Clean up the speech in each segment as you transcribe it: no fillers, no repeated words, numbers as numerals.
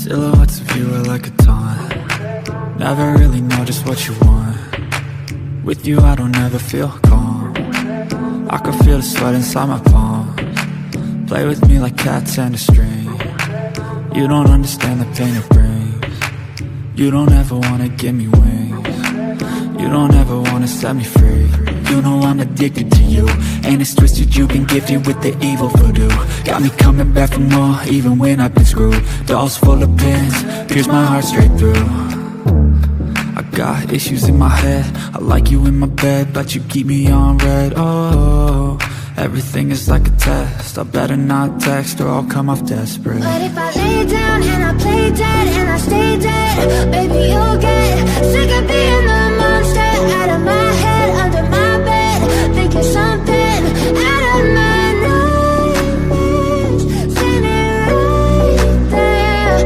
Silhouettes of you are like a taunt. Never really know just what you want. With you I don't ever feel calm. I can feel the sweat inside my palms. Play with me like cats and a string. You don't understand the pain it brings. You don't ever wanna give me wings. You don't ever wanna set me free. You know I'm addicted to you, and it's twisted, you've been gifted with the evil voodoo. Got me coming back for more, even when I've been screwed. Dolls full of pins, pierce my heart straight through. I got issues in my head, I like you in my bed, but you keep me on red. Oh, everything is like a test, I better not text or I'll come off desperate. But if I lay down and I play dead and I stay dead, baby you'll get sick of being the monster out of my head, under my bed, thinking something out of my nightmares, standing right there.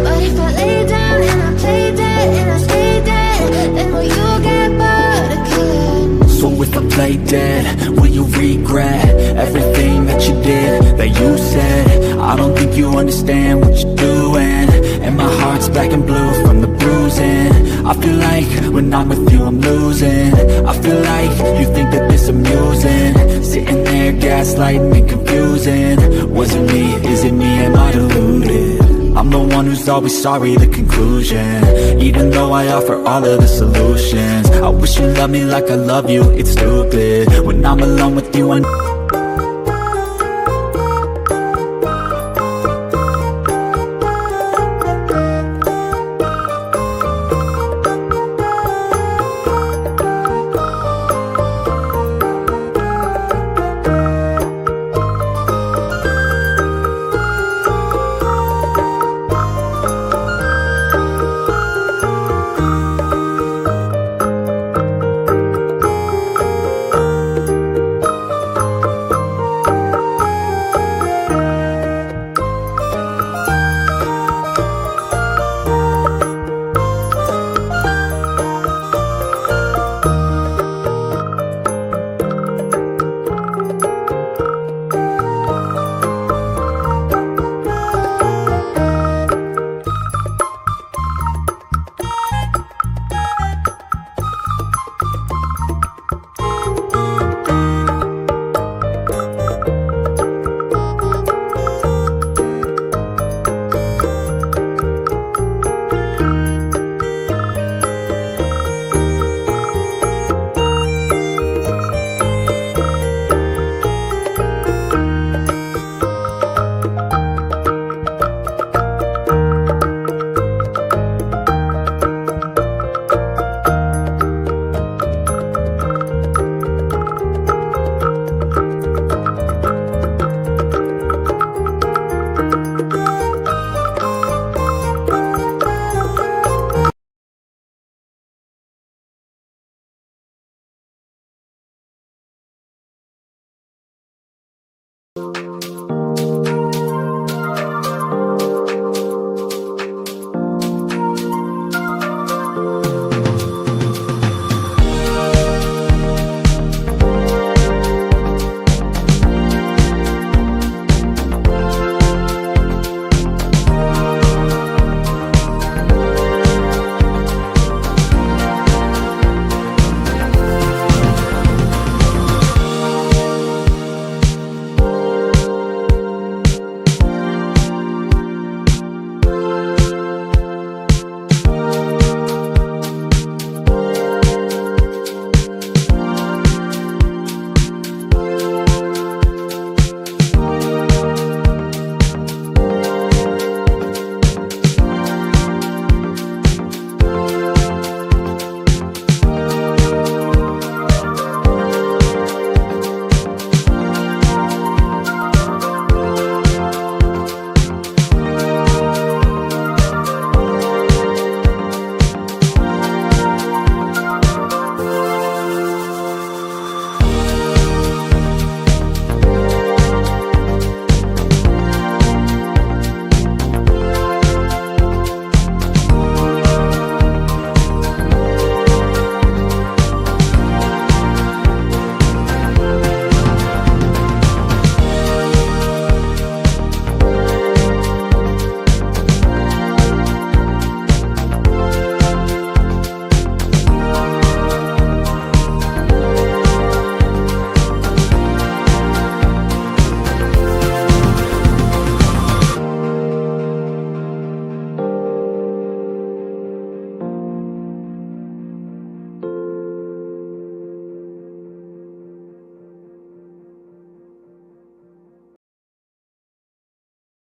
But if I lay down and I play dead and I stay dead, then will you get bored again? So if I play dead, will you regret everything that you did, that you said? I don't think you understand what you're doing, and my heart's black and blue from the bruising. I feel like when I'm with you I'm losing. I feel like you think that this amusing, sitting there gaslighting and confusing. Was it me? Is it me? Am I deluded? I'm the one who's always sorry, the conclusion, even though I offer all of the solutions. I wish you loved me like I love you, it's stupid. When I'm alone with you I